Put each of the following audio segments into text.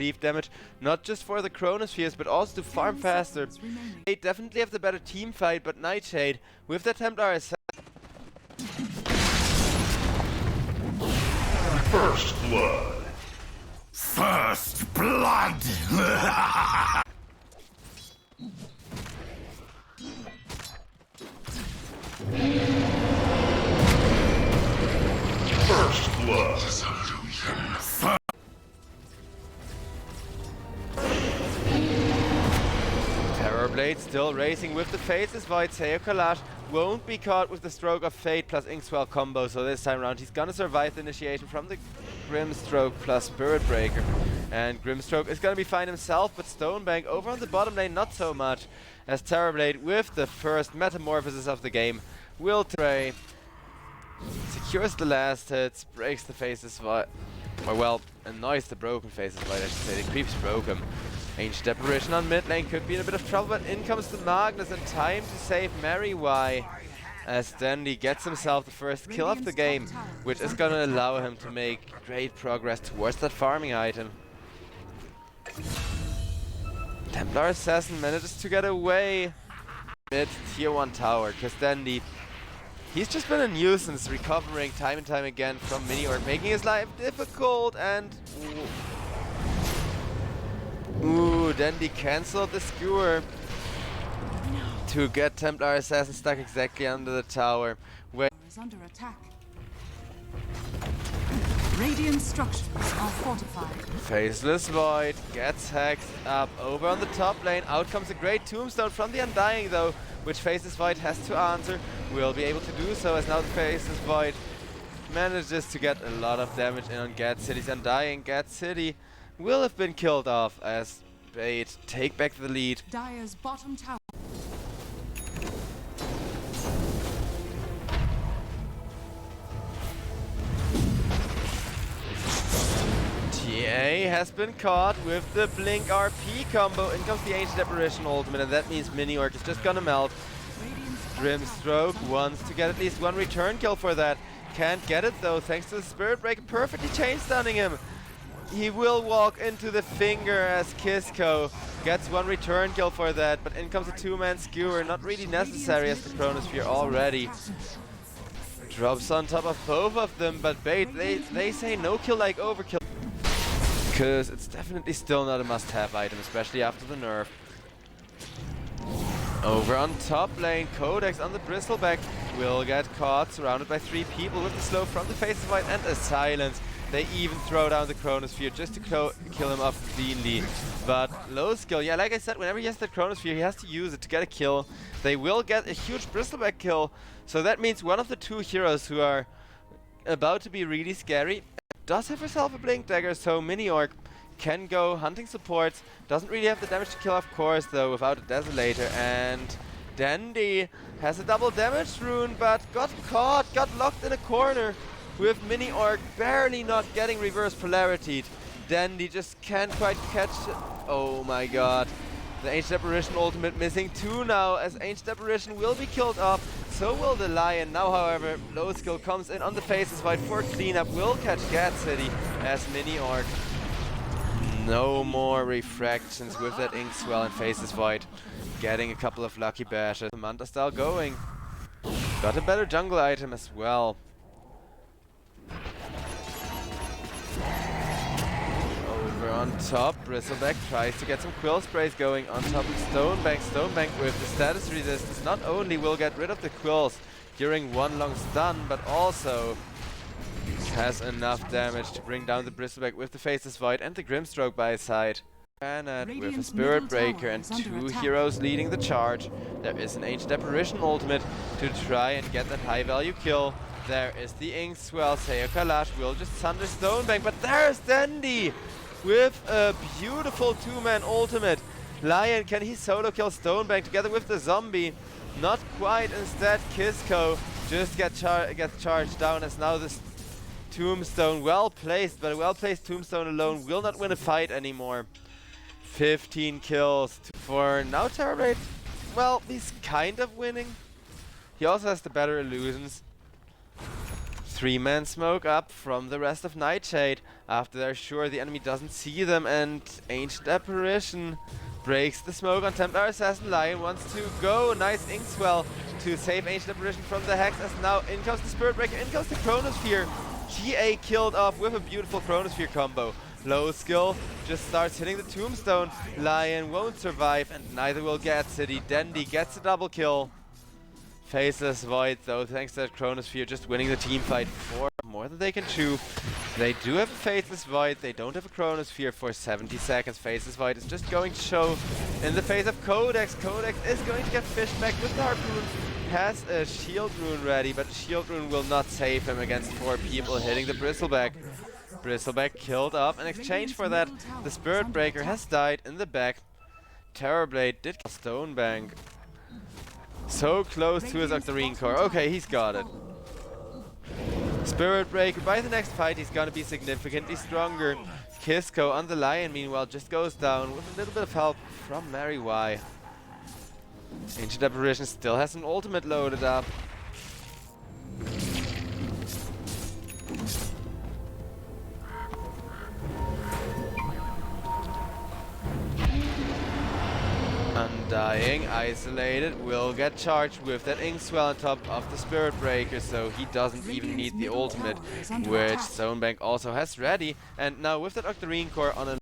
cleave damage, not just for the Chronospheres, but also to farm faster. They definitely have the better team fight, but NIGHTSHADE, with the Templar assassin. First blood. First blood! First blood. Terrorblade still racing with the Faces Void. Seo Kalash won't be caught with the Stroke of Fate plus Inkswell combo, so this time around he's gonna survive the initiation from the Grimstroke plus Spirit Breaker. And Grimstroke is gonna be fine himself, but Stonebank over on the bottom lane not so much, as Terrorblade with the first metamorphosis of the game will tray. Secures the last hits, breaks the Faces Void, or well, annoys the broken Faces Void, I should say. The creeps broke him. Ancient Apparition on mid lane could be in a bit of trouble, but in comes the Magnus in time to save Mary Y, as DENDI gets himself the first kill of the game, which is gonna allow him to make great progress towards that farming item. Templar Assassin manages to get away mid tier 1 tower, because DENDI, he's just been a nuisance, recovering time and time again from mini-orc, making his life difficult, and ooh, DENDI cancelled the skewer to get Templar Assassin stuck exactly under the tower. Where is under attack. Radiant structures are fortified. Faceless Void gets hacked up over on the top lane. Out comes a great tombstone from the Undying though, which Faceless Void has to answer. Will be able to do so, as now the Faceless Void manages to get a lot of damage in on Gat City's Undying. Gat City will have been killed off as Bait take back the lead. Dire's bottom tower. TA has been caught with the Blink RP combo. In comes the Ancient Apparition ultimate, and that means Mini-Orc is just gonna melt. Grimstroke wants to get at least one return kill for that. Can't get it though, thanks to the Spirit Breaker perfectly chain stunning him. He will walk into the finger as Kisko gets one return kill for that, but in comes a two-man skewer, not really necessary as the Chronosphere already drops on top of both of them, but Bait, they say no kill like overkill, because it's definitely still not a must-have item, especially after the nerf. Over on top lane, Codex on the Bristleback will get caught, surrounded by 3 people with the slow from the Faceless Void and a silence. They even throw down the Chronosphere just to kill him off cleanly. But low skill, yeah, like I said, whenever he has that Chronosphere, he has to use it to get a kill. They will get a huge Bristleback kill, so that means one of the 2 heroes who are about to be really scary does have herself a Blink Dagger, so Mini-Orc can go hunting supports. Doesn't really have the damage to kill, of course, though, without a Desolator. And DENDI has a double damage rune, but got caught, got locked in a corner, with Mini-Orc barely not getting reverse polarity. DENDI just can't quite catch it. Oh my god. The Ancient Apparition ultimate missing 2 now, as Ancient Apparition will be killed off. So will the Lion. Now, however, low skill comes in on the Faces Void for cleanup. Will catch Gat City as Mini-Orc. No more refractions with that Inkswell and Faces Void. Getting a couple of lucky bashes. Manta style going. Got a better jungle item as well. Over on top, Bristleback tries to get some quill sprays going on top of Stonebank. Stonebank with the status resistance not only will get rid of the quills during one long stun, but also has enough damage to bring down the Bristleback with the Faceless Void and the Grimstroke by his side. Granite with a Spirit Breaker and 2 heroes leading the charge. There is an Ancient Apparition ultimate to try and get that high value kill. There is the Inkswell. Seo Kalash will just sunder Stonebank, but there's DENDI with a beautiful 2-man ultimate. Lion, can he solo kill Stonebank together with the zombie? Not quite. Instead, Kisko just gets charged down, as now this tombstone, well placed, but a well placed tombstone alone will not win a fight anymore. 15 kills for now. Terrorblade, well, he's kind of winning. He also has the better illusions. 3-man smoke up from the rest of NIGHTSHADE. after they're sure the enemy doesn't see them, and Ancient Apparition breaks the smoke on Templar Assassin. Lion wants to go. Nice Inkswell to save Ancient Apparition from the Hex, as now in comes the Spirit Breaker, in comes the Chronosphere. TA killed off with a beautiful Chronosphere combo. Low skill just starts hitting the Tombstone. Lion won't survive, and neither will GAT-City. DENDI gets a double kill. Faceless Void, though, thanks to that Chronosphere, just winning the team fight for more than they can chew. They do have a Faceless Void, they don't have a Chronosphere for 70 seconds. Faceless Void is just going to show in the face of Codex. Codex is going to get fished back with the Harpoon. Has a Shield Rune ready, but the Shield Rune will not save him against 4 people hitting the Bristleback. Bristleback killed off. In exchange for that, the Spirit Breaker has died in the back. Terrorblade did kill Stonebank. So close to his Octarine Core. Okay, he's got it. Spirit Breaker, by the next fight, he's gonna be significantly stronger. Kisko on the Lion, meanwhile, just goes down with a little bit of help from Mary Y. Ancient Apparition still has an ultimate loaded up. Undying, isolated, will get charged with that Inkswell on top of the Spirit Breaker, so he doesn't even need the ultimate, which Stonebank also has ready. And now with that Octarine Core on a...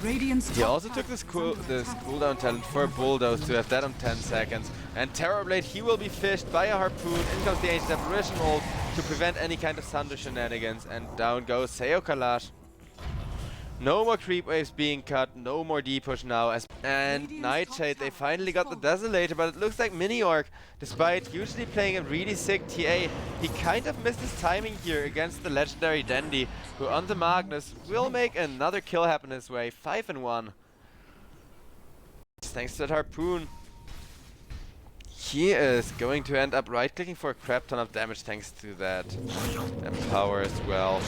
He also took this cooldown talent for Bulldoze to have that on 10 seconds. And Terrorblade, he will be fished by a Harpoon. In comes the Ancient Apparition ult to prevent any kind of Thunder shenanigans. And down goes Seo Kalash. No more creep waves being cut, no more D-push now. And Nightshade, they finally got the Desolator, but it looks like Mini-Orc, despite usually playing a really sick TA, he kind of missed his timing here against the legendary DENDI, who on the Magnus will make another kill happen his way. 5-1. Thanks to that Harpoon. He is going to end up right-clicking for a crap ton of damage thanks to that. And power as well.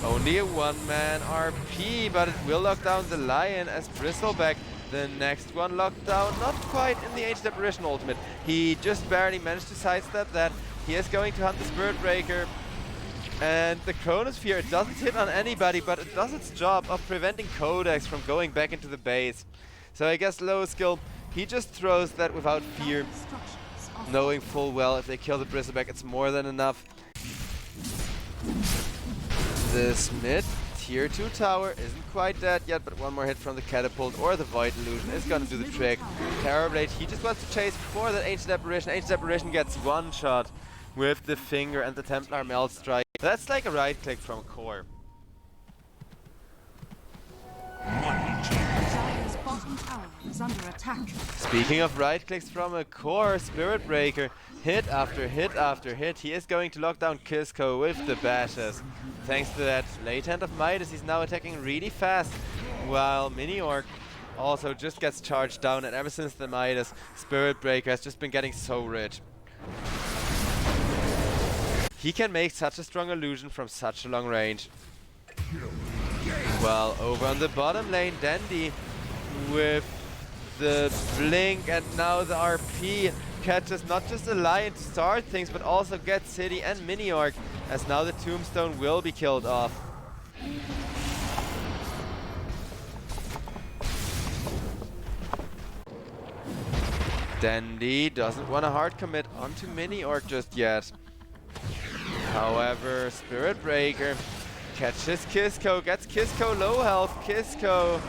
Only a one-man RP, but it will lock down the Lion as Bristleback. The next one locked down, not quite in the Ancient Apparition ultimate. He just barely managed to sidestep that. He is going to hunt the Spirit Breaker. And the Chronosphere, it doesn't hit on anybody, but it does its job of preventing Codex from going back into the base. So I guess low skill, he just throws that without fear, knowing full well if they kill the Bristleback, it's more than enough. This mid tier 2 tower isn't quite dead yet, but one more hit from the Catapult or the Void Illusion is gonna do the trick. Terrorblade, he just wants to chase before that Ancient Apparition. Ancient Apparition gets one shot with the finger and the Templar Melt Strike. That's like a right click from core. Dire's bottom tower is under attack. Speaking of right clicks from a core, Spirit Breaker, hit after hit after hit. He is going to lock down Kisko with the bashes. Thanks to that late hand of Midas, he's now attacking really fast, while Mini-Orc also just gets charged down, and ever since the Midas, Spirit Breaker has just been getting so rich. He can make such a strong illusion from such a long range. Well, over on the bottom lane, DENDI with the blink, and now the RP catches not just a Lion to start things, but also GAT-City and Mini-Orc, as now the Tombstone will be killed off. DENDI doesn't want to hard commit onto Mini-Orc just yet. However, Spirit Breaker catches Kisko, gets Kisko low health. Kisko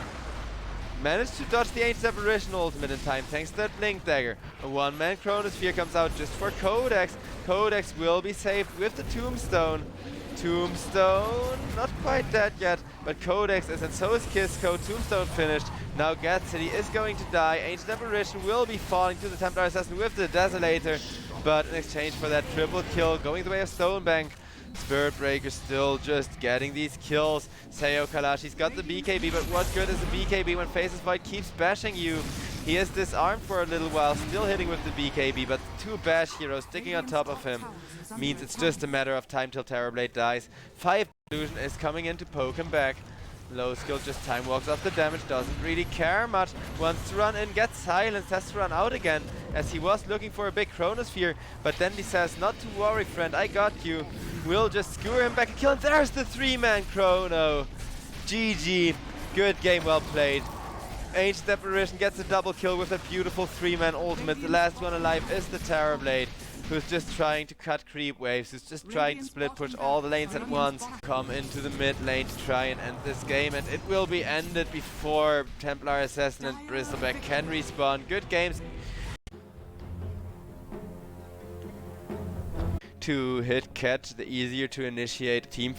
managed to dodge the Ancient Apparition ultimate in time thanks to that Blink Dagger. A one-man Chronosphere comes out just for Codex. Codex will be saved with the Tombstone. Tombstone, not quite dead yet, but Codex is, and so is Kisko. Tombstone finished. Now GAT-City is going to die. Ancient Apparition will be falling to the Templar Assassin with the Desolator, but in exchange for that triple kill, going the way of Stonebank, Spirit Breaker still just getting these kills. Seo Kalash, he's got the BKB, but what good is the BKB when Faceless Void keeps bashing you? He is disarmed for a little while, still hitting with the BKB, but two bash heroes sticking on top of him means it's just a matter of time till Terrorblade dies. 5 Illusion is coming in to poke him back. Low skill just time walks off the damage, doesn't really care much. Wants to run in, gets silenced, has to run out again as he was looking for a big Chronosphere. But then he says, not to worry friend, I got you. We'll just skewer him back and kill him. There's the 3-man Chrono. GG. Good game, well played. Ancient Apparition gets a double kill with a beautiful 3-man ultimate. The last one alive is the Terrorblade, who's just trying to cut creep waves, who's just trying to split push all the lanes at once. Come into the mid lane to try and end this game, and it will be ended before Templar Assassin and Bristleback can respawn. Good games. To hit catch, the easier to initiate team.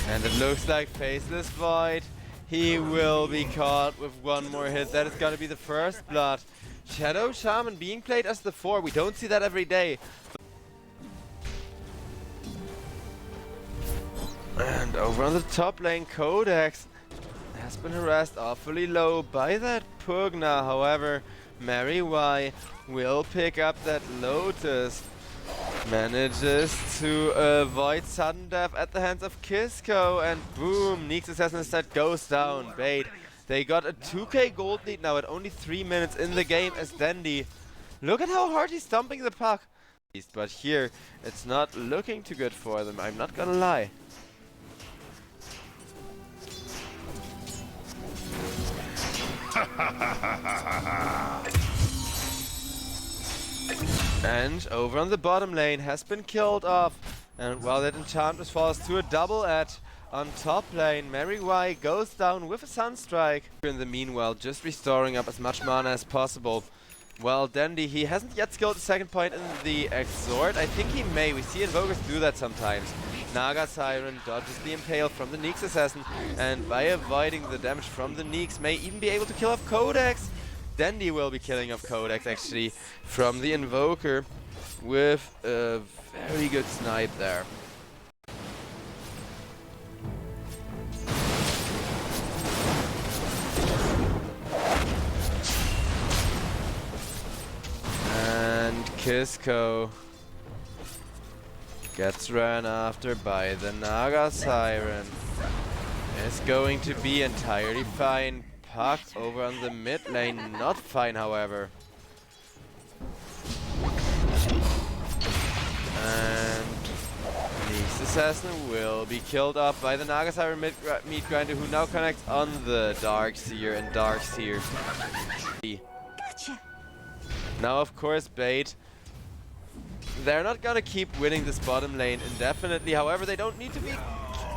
And it looks like Faceless Void. He will be caught with one more hit. That is gonna be the first blood. Shadow Shaman being played as the 4. We don't see that every day. And over on the top lane, Codex has been harassed awfully low by that Pugna. However, Mary Y will pick up that Lotus. Manages to avoid sudden death at the hands of Kisco, and boom, Neek's Assassin instead goes down. Bait. They got a 2k gold lead now at only 3 minutes in the game as DENDI. Look at how hard he's stomping the puck. But here, it's not looking too good for them, I'm not gonna lie. And over on the bottom lane has been killed off. And while that Enchantress falls to a double edge on top lane, Mary Y goes down with a Sunstrike. In the meanwhile, just restoring up as much mana as possible. While DENDI, he hasn't yet skilled the second point in the Exort. I think he may. We see Invokers do that sometimes. Naga Siren dodges the Impale from the Neeks Assassin, and by avoiding the damage from the Neeks, may even be able to kill off Codex. DENDI will be killing off Codex actually from the Invoker with a very good snipe there. And Kisco gets ran after by the Naga Siren. It's going to be entirely fine. Puck over on the mid lane, not fine however. And Neeks Assassin will be killed off by the Naga Siren meat grinder, who now connects on the Darkseer, and Darkseer. Gotcha. Now of course Bait, they're not gonna keep winning this bottom lane indefinitely, however they don't need to be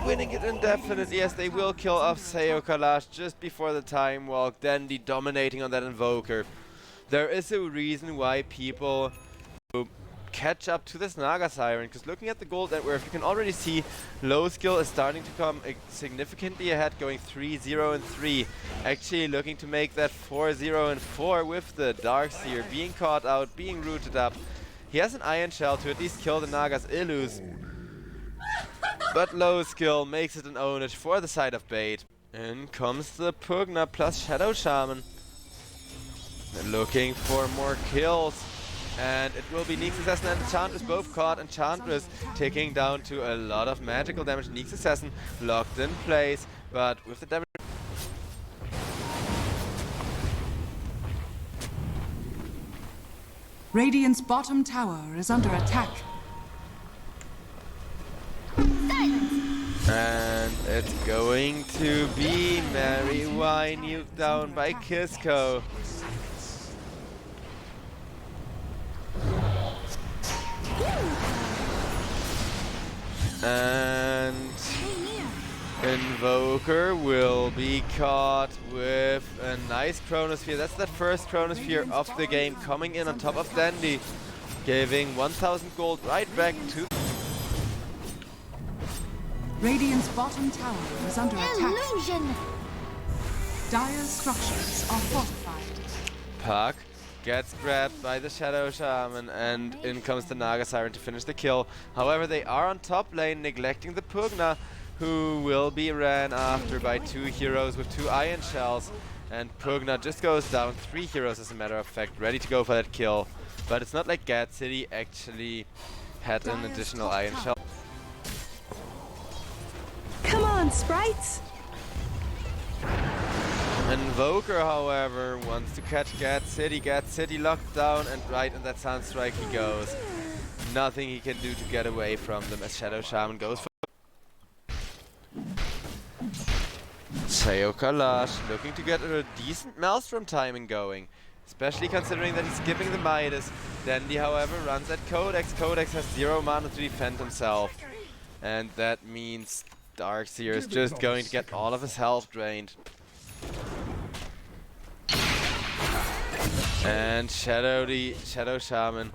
winning it indefinitely, as they will kill off Seo Kalash just before the time walk. DENDI dominating on that Invoker. There is a reason why people catch up to this Naga Siren, because looking at the gold net worth, you can already see low skill is starting to come significantly ahead, going 3-0 and 3. Actually looking to make that 4-0 and 4 with the Darkseer being caught out, being rooted up. He has an Iron Shell to at least kill the Naga's Illus. But low skill makes it an ownage for the side of Bait. In comes the Pugna plus Shadow Shaman. They're looking for more kills. And it will be Neeks Assassin and Enchantress both caught. Enchantress ticking down to a lot of magical damage. Neeks Assassin locked in place, but with the damage. Radiant's bottom tower is under attack. And it's going to be Mary Y nuked down by Kisco. And Invoker will be caught with a nice Chronosphere. That's the first Chronosphere of the game, coming in on top of DENDI, giving 1000 gold right back to... Radiant's bottom tower is under attack. Illusion! Dire's structures are fortified. Puck gets grabbed by the Shadow Shaman, and in comes the Naga Siren to finish the kill. However, they are on top lane, neglecting the Pugna, who will be ran after by 2 heroes with 2 Iron Shells. And Pugna just goes down, 3 heroes as a matter of fact, ready to go for that kill. but it's not like Gat City actually had an additional iron shell. Come on, sprites! INVOKER, however, wants to catch Gat City. Gat City locked down, and right in that Sunstrike he goes. Nothing he can do to get away from them as Shadow Shaman goes for Kalash, looking to get a decent Maelstrom timing going, especially considering that he's skipping the Midas. DENDI, however, runs at Codex. Codex has 0 mana to defend himself, and that means Darkseer is just going to get all of his health drained. And Shadow Shaman,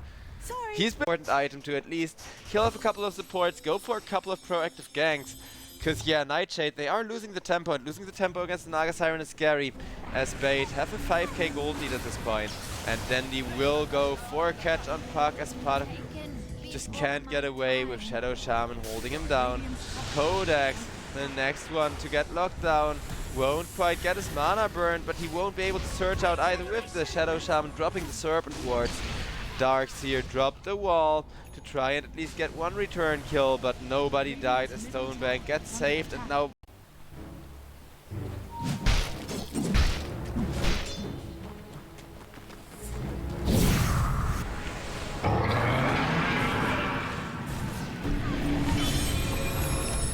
he's been an important item to at least kill off a couple of supports, go for a couple of proactive ganks. Because yeah, Nightshade, they are losing the tempo, and losing the tempo against the Naga Siren is scary, as Bait have a 5k gold lead at this point. And DENDI will go for a catch on Puck as part of just can't get away with Shadow Shaman holding him down. Codex, the next one to get locked down, won't quite get his mana burned, but he won't be able to search out either with the Shadow Shaman dropping the Serpent Wards. Darkseer dropped the wall to try and at least get one return kill, but nobody died as Stonebank gets saved, and now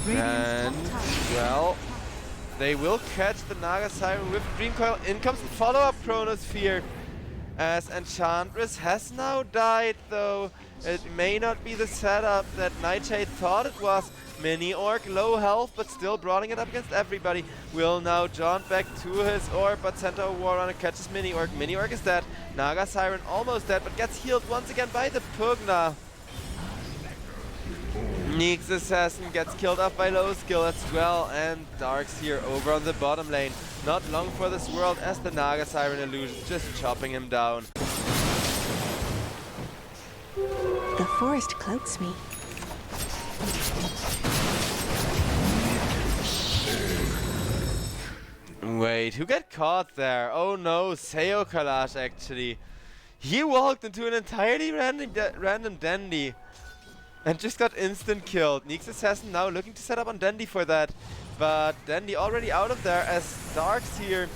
and well, they will catch the Naga Siren with Dream Coil. In comes the follow-up Chronosphere, as Enchantress has now died, though. It may not be the setup that Nightshade thought it was. Mini Orc, low health, but still brawling it up against everybody. Will now jaunt back to his orb, but Centaur Warrunner catches Mini Orc. Mini Orc is dead. Naga Siren almost dead, but gets healed once again by the Pugna. Neek's Assassin gets killed off by low skill as well, and Darkseer over on the bottom lane. Not long for this world as the Naga Siren illusions just chopping him down. The forest cloaks me. Wait, who got caught there? Oh no, Kalash actually. He walked into an entirely random DENDI and just got instant killed. Neek's Assassin now looking to set up on DENDI for that, but DENDI already out of there as Darkseer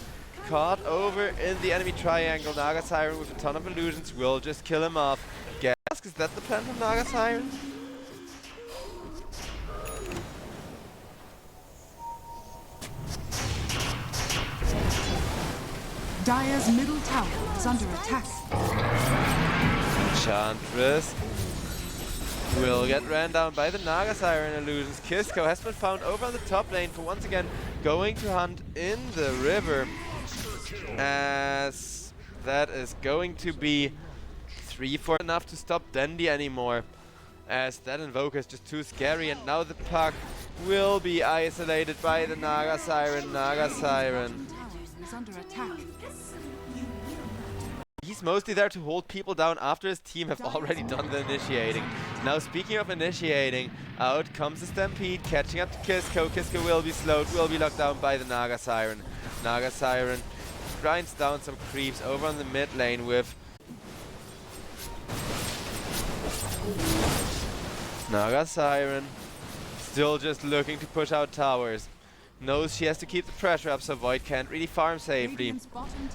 caught over in the enemy triangle. Naga Siren with a ton of illusions will just kill him off. Gask, is that the plan from Naga Siren? Dire's middle tower is under attack. Enchantress will get ran down by the Naga Siren illusions. Kisko has been found over on the top lane for once again going to hunt in the river, as that is going to be 3-4 enough to stop DENDI anymore, as that INVOKER is just too scary, and now the Puck will be isolated by the Naga Siren. Naga Siren, Is under attack. he's mostly there to hold people down after his team have already done the initiating. Now speaking of initiating, out comes the Stampede, catching up to Kisko. Kisko will be slowed, will be locked down by the Naga Siren. Naga Siren grinds down some creeps over on the mid lane with Naga Siren still just looking to push out towers. Knows she has to keep the pressure up so Void can't really farm safely.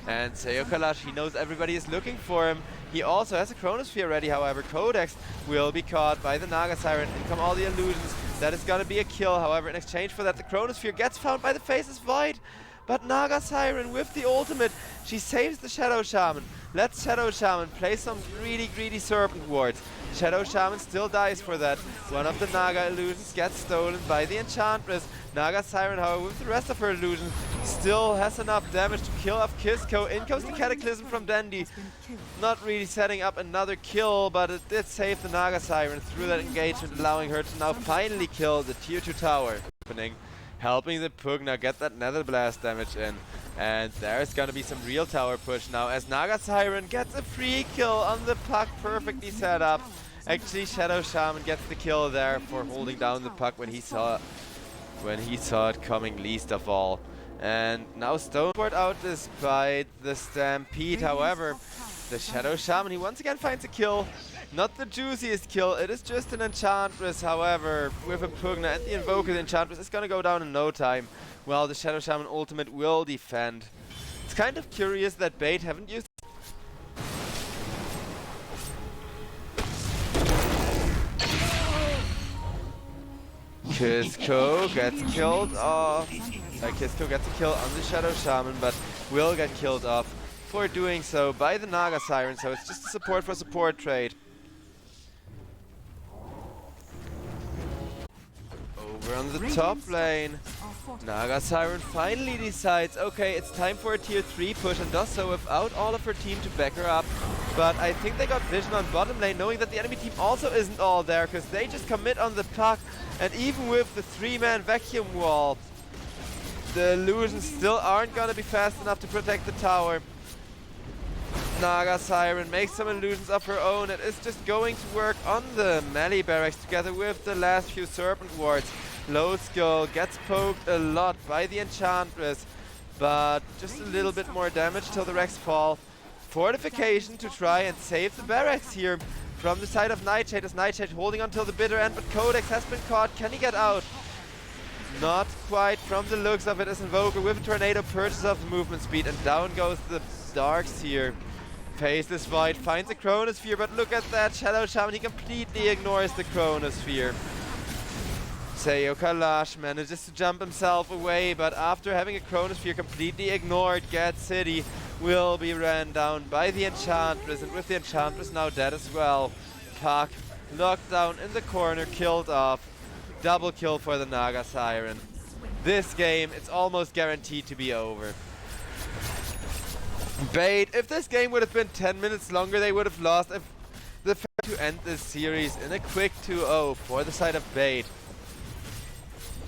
And Kalash, he knows everybody is looking for him. He also has a Chronosphere ready, however. Codex will be caught by the Naga Siren. In come all the illusions. That is gonna be a kill, however, in exchange for that the Chronosphere gets found by the Faceless Void. But Naga Siren with the ultimate, she saves the Shadow Shaman. Let Shadow Shaman play some really greedy Serpent Wards. Shadow Shaman still dies for that. One of the Naga illusions gets stolen by the Enchantress. Naga Siren, however, with the rest of her illusions, still has enough damage to kill off Kisko. In comes the Cataclysm from DENDI. Not really setting up another kill, but it did save the Naga Siren through that engagement, allowing her to now finally kill the tier 2 tower. Helping the Pugna get that Nether Blast damage in. And there's gonna be some real tower push now as Naga Siren gets a free kill on the Puck, perfectly set up. Actually, Shadow Shaman gets the kill there for holding down the Puck when he saw it coming least of all. And now Stoneboard out despite the Stampede. However, The Shadow Shaman, he once again finds a kill. Not the juiciest kill, it is just an Enchantress, however, with a Pugna and the Invoker, the Enchantress is gonna go down in no time, while the Shadow Shaman ultimate will defend. It's kind of curious that Bait haven't used Kisco gets killed off. Kisco gets a kill on the Shadow Shaman, but will get killed off for doing so by the Naga Siren, so it's just a support for support trade. Over on the top lane, Naga Siren finally decides, okay, it's time for a tier 3 push, and does so without all of her team to back her up. But I think they got vision on bottom lane, knowing that the enemy team also isn't all there, because they just commit on the puck, and even with the 3-man vacuum wall, the illusions still aren't gonna be fast enough to protect the tower. Naga Siren makes some illusions of her own and is just going to work on the melee barracks together with the last few serpent wards. Low Skull gets poked a lot by the Enchantress, but just a little bit more damage till the Rex fall. Fortification to try and save the barracks here from the side of NIGHTSHADE, as NIGHTSHADE holding until the bitter end, but Codex has been caught. Can he get out? Not quite from the looks of it, as Invoker with a tornado purges of the movement speed, and down goes the Darks here. Faceless Void finds a Chronosphere, but look at that Shadow Shaman, he completely ignores the Chronosphere. Seo Kalash manages to jump himself away, but after having a Chronosphere completely ignored, Gat City will be ran down by the Enchantress, and with the Enchantress now dead as well. Puck locked down in the corner, killed off. Double kill for the Naga Siren. This game, it's almost guaranteed to be over. Bait, if this game would have been 10 minutes longer, they would have lost. If the fact to end this series in a quick 2-0 for the side of Bait.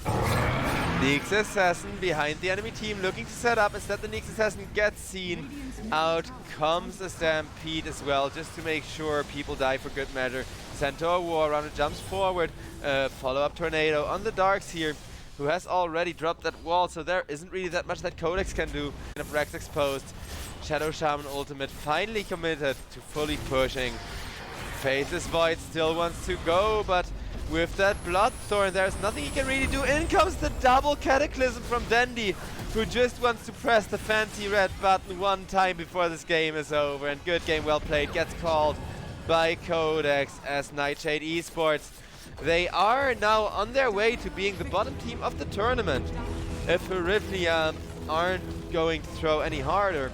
Nyx Assassin behind the enemy team looking to set up. Instead the Nyx Assassin gets seen. Out comes the Stampede as well, just to make sure people die for good measure. Centaur War Runner jumps forward. Follow-up Tornado on the Darks here, who has already dropped that wall, so there isn't really that much that Codex can do. Enough Rex exposed. Shadow Shaman ultimate finally committed to fully pushing. Faceless Void still wants to go, but with that Bloodthorn, there's nothing he can really do. In comes the double Cataclysm from DENDI, who just wants to press the fancy red button one time before this game is over. And good game, well played, gets called by Codex as NIGHTSHADE Esports. They are now on their way to being the bottom team of the tournament, if Eurythmia aren't going to throw any harder.